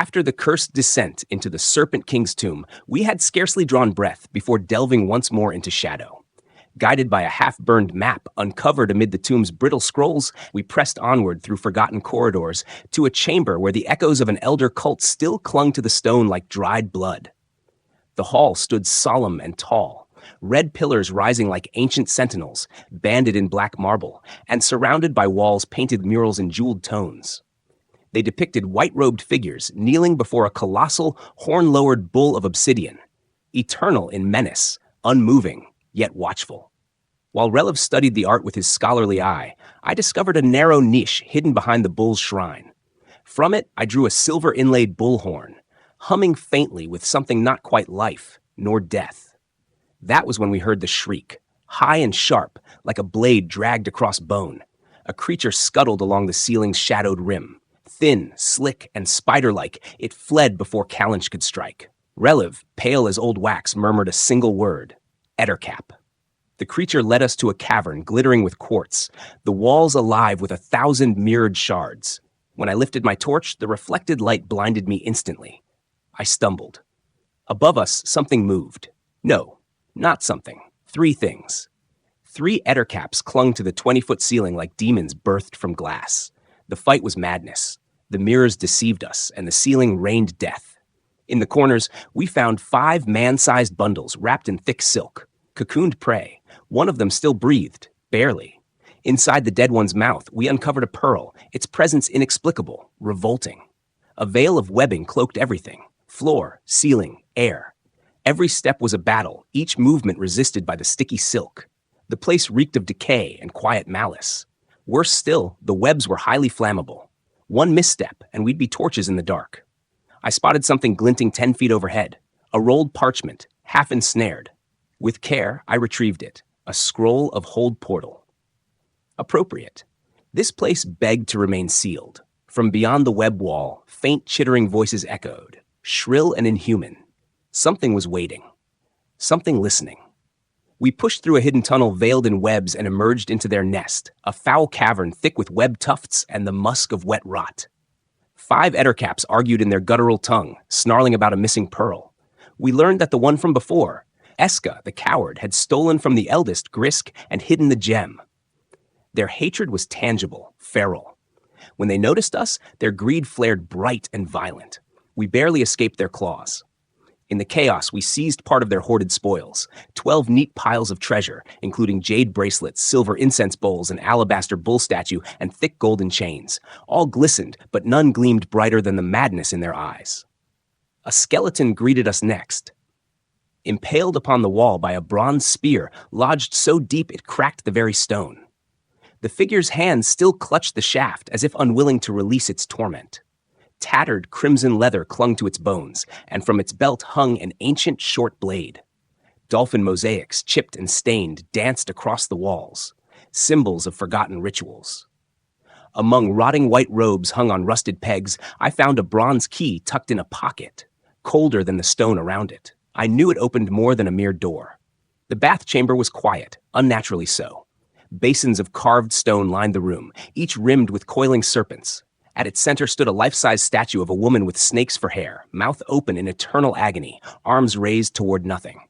After the cursed descent into the Serpent King's tomb, we had scarcely drawn breath before delving once more into shadow. Guided by a half-burned map uncovered amid the tomb's brittle scrolls, we pressed onward through forgotten corridors to a chamber where the echoes of an elder cult still clung to the stone like dried blood. The hall stood solemn and tall, red pillars rising like ancient sentinels, banded in black marble, and surrounded by walls painted murals in jeweled tones. They depicted white-robed figures kneeling before a colossal, horn-lowered bull of obsidian, eternal in menace, unmoving, yet watchful. While Relev studied the art with his scholarly eye, I discovered a narrow niche hidden behind the bull's shrine. From it, I drew a silver-inlaid bullhorn, humming faintly with something not quite life, nor death. That was when we heard the shriek, high and sharp, like a blade dragged across bone. A creature scuttled along the ceiling's shadowed rim. Thin, slick, and spider-like, it fled before Kalinch could strike. Relev, pale as old wax, murmured a single word, ettercap. The creature led us to a cavern glittering with quartz, the walls alive with 1,000 mirrored shards. When I lifted my torch, the reflected light blinded me instantly. I stumbled. Above us, something moved. No, not something. 3 things. 3 ettercaps clung to the 20-foot ceiling like demons birthed from glass. The fight was madness. The mirrors deceived us, and the ceiling rained death. In the corners, we found 5 man-sized bundles wrapped in thick silk, cocooned prey. One of them still breathed, barely. Inside the dead one's mouth, we uncovered a pearl, its presence inexplicable, revolting. A veil of webbing cloaked everything, floor, ceiling, air. Every step was a battle, each movement resisted by the sticky silk. The place reeked of decay and quiet malice. Worse still, the webs were highly flammable. One misstep, and we'd be torches in the dark. I spotted something glinting 10 feet overhead, a rolled parchment, half ensnared. With care, I retrieved it, a scroll of hold portal. Appropriate. This place begged to remain sealed. From beyond the web wall, faint chittering voices echoed, shrill and inhuman. Something was waiting. Something listening. We pushed through a hidden tunnel veiled in webs and emerged into their nest, a foul cavern thick with web tufts and the musk of wet rot. 5 ettercaps argued in their guttural tongue, snarling about a missing pearl. We learned that the one from before, Eska, the coward, had stolen from the eldest, Grisk, and hidden the gem. Their hatred was tangible, feral. When they noticed us, their greed flared bright and violent. We barely escaped their claws. In the chaos, we seized part of their hoarded spoils, 12 neat piles of treasure, including jade bracelets, silver incense bowls, an alabaster bull statue, and thick golden chains. All glistened, but none gleamed brighter than the madness in their eyes. A skeleton greeted us next. Impaled upon the wall by a bronze spear lodged so deep it cracked the very stone. The figure's hands still clutched the shaft as if unwilling to release its torment. Tattered crimson leather clung to its bones, and from its belt hung an ancient short blade. Dolphin mosaics, chipped and stained, danced across the walls, symbols of forgotten rituals. Among rotting white robes hung on rusted pegs, I found a bronze key tucked in a pocket, colder than the stone around it. I knew it opened more than a mere door. The bath chamber was quiet, unnaturally so. Basins of carved stone lined the room, each rimmed with coiling serpents. At its center stood a life-size statue of a woman with snakes for hair, mouth open in eternal agony, arms raised toward nothing.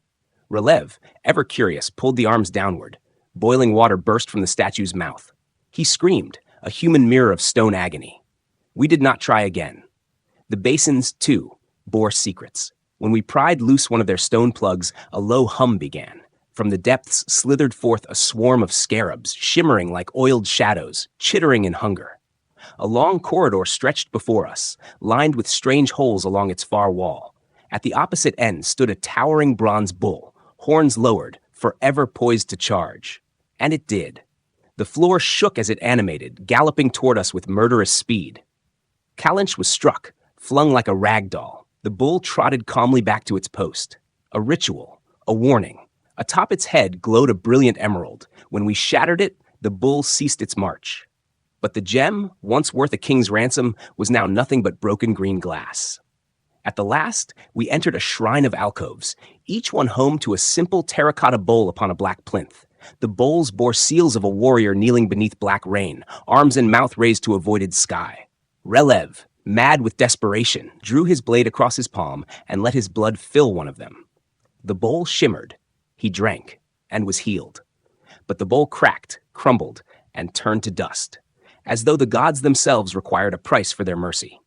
Relev, ever curious, pulled the arms downward. Boiling water burst from the statue's mouth. He screamed, a human mirror of stone agony. We did not try again. The basins, too, bore secrets. When we pried loose one of their stone plugs, a low hum began. From the depths slithered forth a swarm of scarabs, shimmering like oiled shadows, chittering in hunger. A long corridor stretched before us, lined with strange holes along its far wall. At the opposite end stood a towering bronze bull, horns lowered, forever poised to charge. And it did. The floor shook as it animated, galloping toward us with murderous speed. Kalinch was struck, flung like a rag doll. The bull trotted calmly back to its post. A ritual, a warning. Atop its head glowed a brilliant emerald. When we shattered it, the bull ceased its march. But the gem, once worth a king's ransom, was now nothing but broken green glass. At the last, we entered a shrine of alcoves, each one home to a simple terracotta bowl upon a black plinth. The bowls bore seals of a warrior kneeling beneath black rain, arms and mouth raised to avoided sky. Relev, Mad with desperation, drew his blade across his palm and let his blood fill one of them. The bowl shimmered. He drank and was healed. But the bowl cracked, crumbled, and turned to dust, as though the gods themselves required a price for their mercy.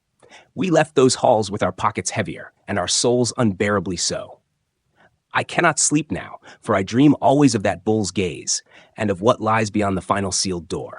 We left those halls with our pockets heavier and our souls unbearably so. I cannot sleep now, for I dream always of that bull's gaze and of what lies beyond the final sealed door.